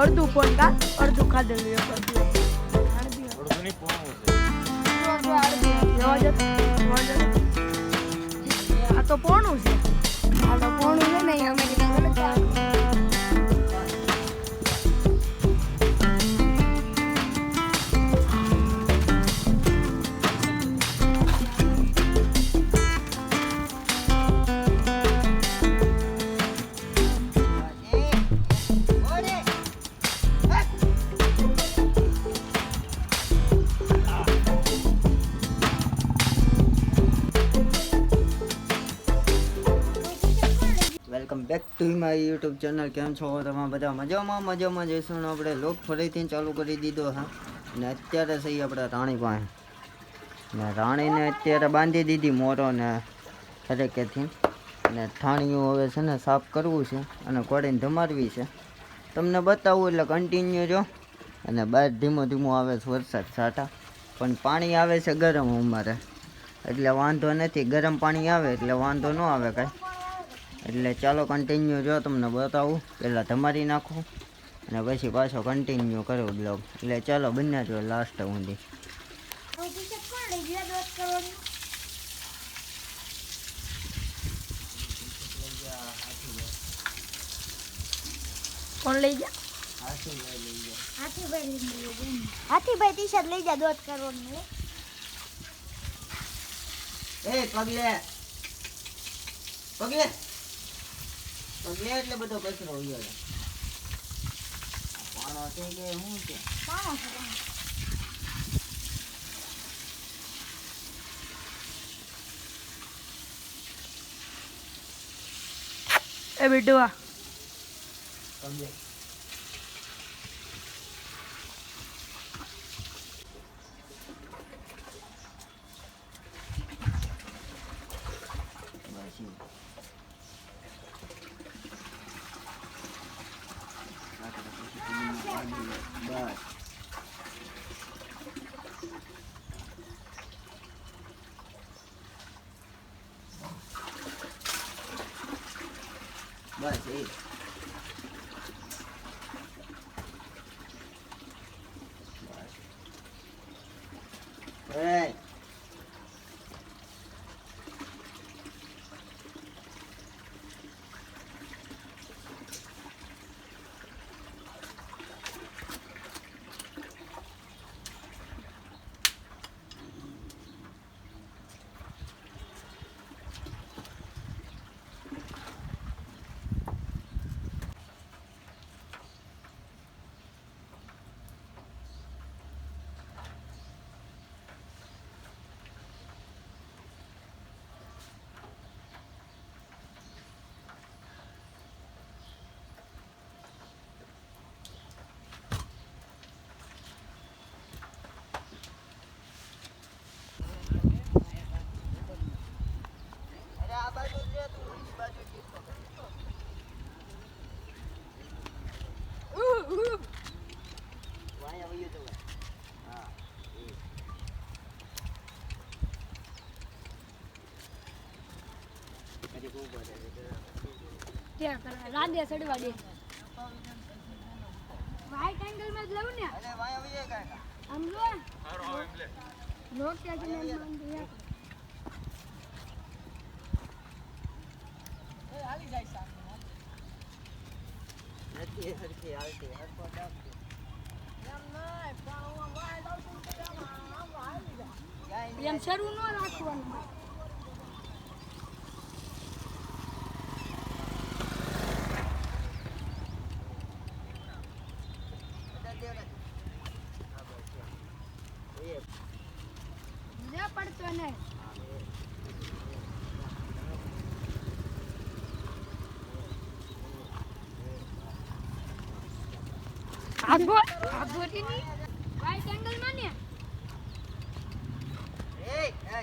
અડધું ફોન કા અડધું ખાધેલું એક અડધું અડધું નહીં પોણું છે. આ તો પોણું છે. આ તો કોણું છે ને અમે કીધું ગલત આવે. Welcome back to my YouTube channel. કેમ છો તમે બધા? મજામાં જઈશું. આપણે લોક ફરીથી ચાલુ કરી દીધો હા. ને અત્યારે સહી આપણે રાણી પાસે ને રાણીને અત્યારે બાંધી દીધી મોરો ને હરેકેથી. ને ઠાણીઓ હવે છે ને સાફ કરવું છે અને ઘોડીને ધમારવી છે. તમને બતાવું એટલે કન્ટિન્યુ જો. અને બહાર ધીમો ધીમો આવે છે વરસાદ છાંટા, પણ પાણી આવે છે ગરમ અમારે, એટલે વાંધો નથી. ગરમ પાણી આવે એટલે વાંધો ન આવે કાંઈ. એટલે ચાલો કન્ટિન્યુ જો, તમને બતાવું. પહેલાં તમારી નાખું અને પછી પાછો કન્ટિન્યુ કરું બ્લોગ. એટલે ચાલો બન્યા જો લાસ્ટ સુધી. કોણ લઈ જા? હાથીભાઈ ટી શર્ટ લઈ જા દોત કરવાનું. એ પગલે પગલે પગલે એટલે બધો કચરો ઉયો છે. પાણો છે કે શું છે? એ બેટુઆ પગલે બસ એ Hey. क्या कर राधे सड़वा दे वाइट एंगल में लऊ ने अरे भाई अभी ये क्या हम लो लोग क्या के मान दिया ए आली जाई सामने નથી હરખી હાલતી હરખો ડાબતી એમ નઈ પણ હું વાય દઉં છું કે આમ હાલી જા કાઈ એમ શરૂ ન રાખવાનું ને પડતો નહીં આગો આગોટી ની રાઈટ એંગલ માં ને એ એ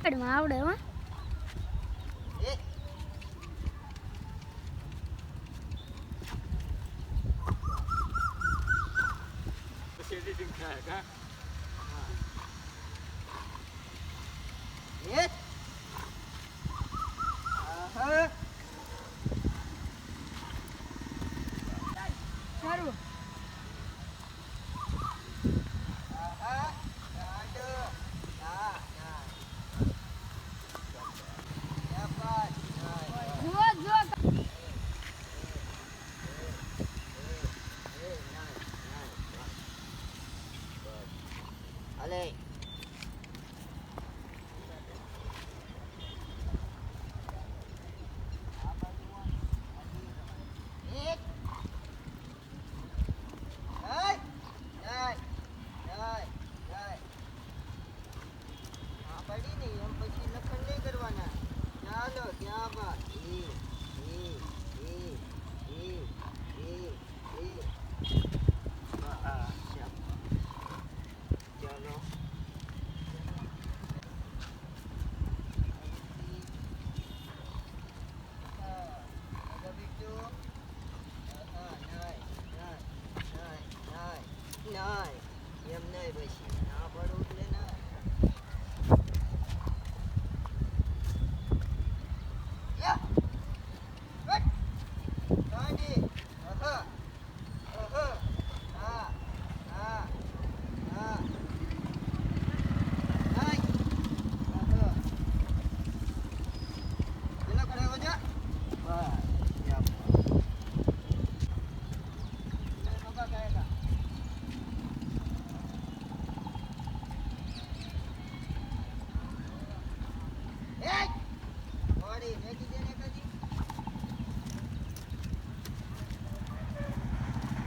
પડવા આવડે હો એ એડિટિંગ થાય કા એ મારવો જુઓ જુઓ અલે એમ નહીં પછી ના પડું એટલે ના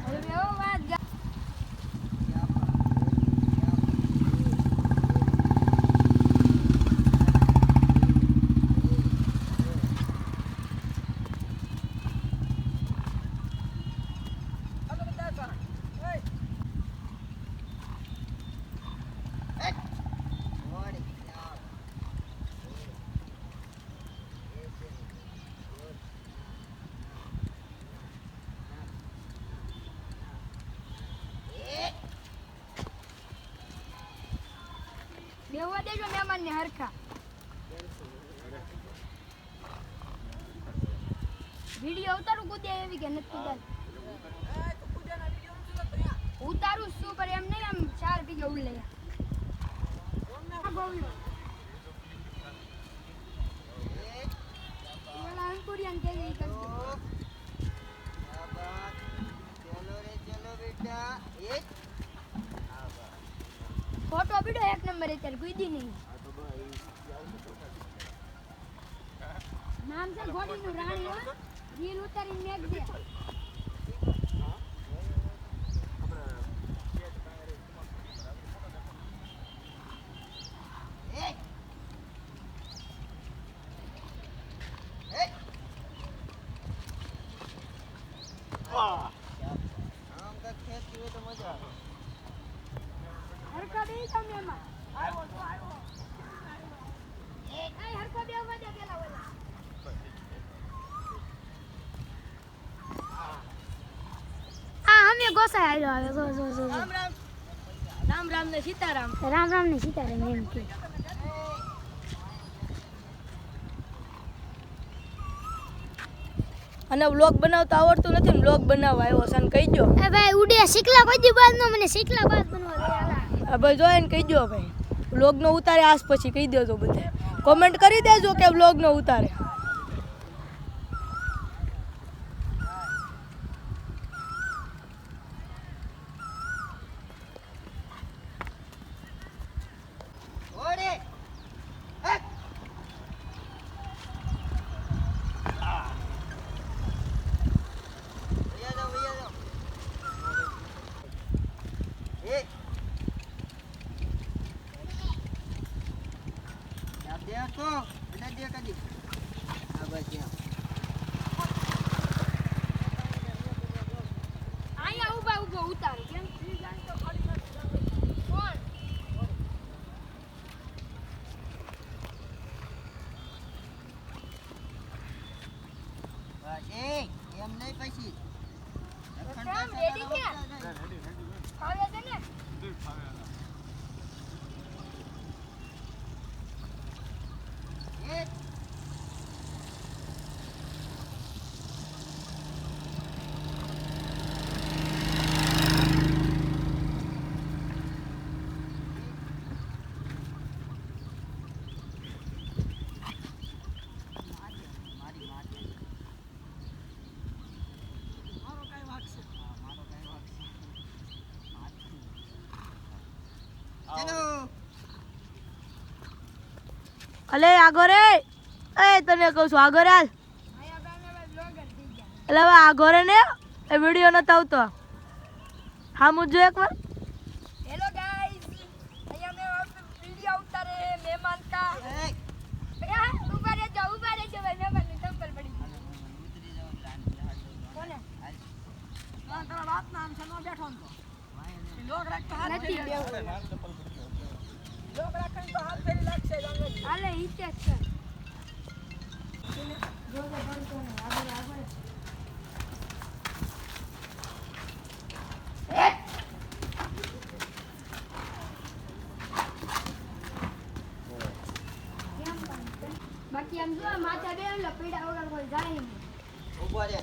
હવે એવો વાત બેહવા દેજો મહેમાનને હરખા વિડિયો ઉતારું કુદે એવી કે નથી ઉતારું શું પર એમ નહીં આમ 4 બીજો ઉડ લે ઓલા અંકુરિયન કે ઈ કરજો ફોટો બીડો 1 નંબર અત્યારે કુદી નહીં નામ છે ઘોડીનું રાણી હો રીલ ઉતારીને મેક દે હરખા બે તમે એમાં હરખા બે આવવા દે પેલા ઓલા અમે ગોસાઈ આવ્યો આવે જો રામ રામ ને સીતારામ એમ કે અને વ્લોગ બનાવતા આવડતું નથી ને વ્લોગ બનાવવા આવ્યો છે ને કહી દો એ ભાઈ ઉડે શીખલા કોઈ દી બાદ નો મને શીખલા બાદ બનવા દે આલા ભાઈ જોઈ ને કહી દો ભાઈ વ્લોગ નો ઉતારે આજ પછી કહી દેજો બધે કોમેન્ટ કરી દેજો કે વ્લોગ નો ઉતારે આયા ઊભા ઊભો ઉતાર કેમ ફ્રી જાન તો ખડી નથી કોણ એમ નહીં પછી કામ રેડી છે ખાવે છે ને અલે આગો રે એ તને કહું છું આગો રે હાલ એટલે હવે આગો રે ને એ વિડીયો નતો આવતો હા મુજો એકવાર હેલો ગાઈસ અહીંયા મે વિડિયો ઉતારે મહેમાન કા ઉભા રહેજો ભાઈ મહેમાન ની ચંપલ પડી કોને તારા બાપ નામ છે નો બેઠો તો લોક રાખતો હાથ નથી લોક રાખતો તો હાથ ફેરી લાગશે હાલે ઈતે છે જોજો પડતો ને આગળ બાકી આમ જો માથા બે લપેડા વગર કોઈ જાય નહીં ઉભો રે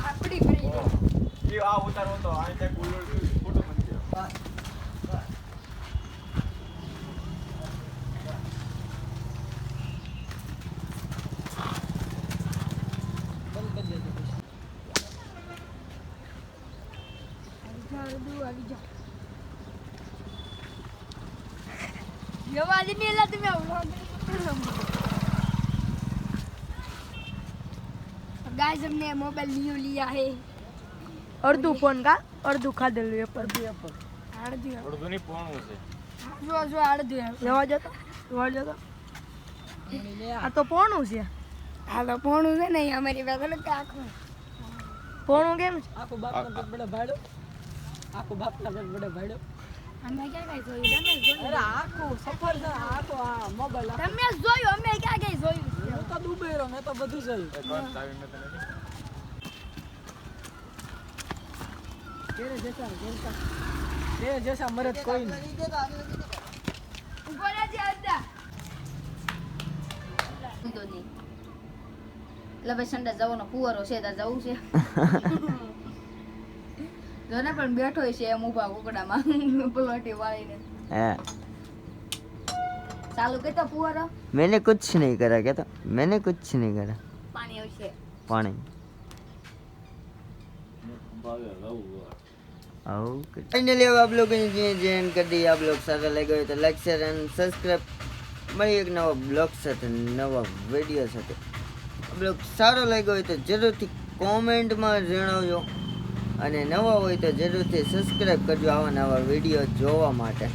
આપડી ફરી એ આ ઉતારો તો આ તે ફોટો બની ગયો यवादी नहीं लाते मैं गाइस हमने मोबाइल न्यू लिया है અડધું ફોન કા અડધું ખાધેલું એ પર आड़दी થોડું ની પોણું છે जो आड़दी જવા જતો આ તો પોણું છે हां तो फोन है नहीं हमारी बात है क्या आंखों પોણું કેમ છે આખો બાપના પેટ બડે ભાડ્યો આખો બાપના પેટ બડે ભાડ્યો અમે क्या कहीं જોયું તમે જોયું અરે આખો સફર છે આખો આ મોબાઈલ તમે જોયું અમે क्या કहीं જોયું હું તો ડૂબેરો મેં તો બધું જોયું એક વાર ચાવી મેં તને તેરે જૈસા મરદ કોઈ નહીં બોલે છે અદ્દા તો નહીં એટલે ભાઈ સંડા જવાનો ફુવારો છે ત્યાં જવું છે જોને પણ બેઠો છે એમ ઊભા કુકડામાં પલોટી વાળીને હે ચાલુ કરતો ફુવારો मैंने कुछ नहीं करा क्या था मैंने कुछ नहीं करा પાણી આવશે पानी फाइनली अब आप लोगों ने ज्वाइन कर दी आप लोग सारा लगे हुए तो लाइक शेयर एंड सब्सक्राइब मળી એક નવા બ્લોગ સાથે નવા વિડીયો સાથે આપ લોગ સારો લાગ્યો હોય તો જરૂરથી કોમેન્ટમાં જણાવજો અને નવા હોય તો જરૂરથી સબસ્ક્રાઈબ કરજો આવા નવા વિડીયો જોવા માટે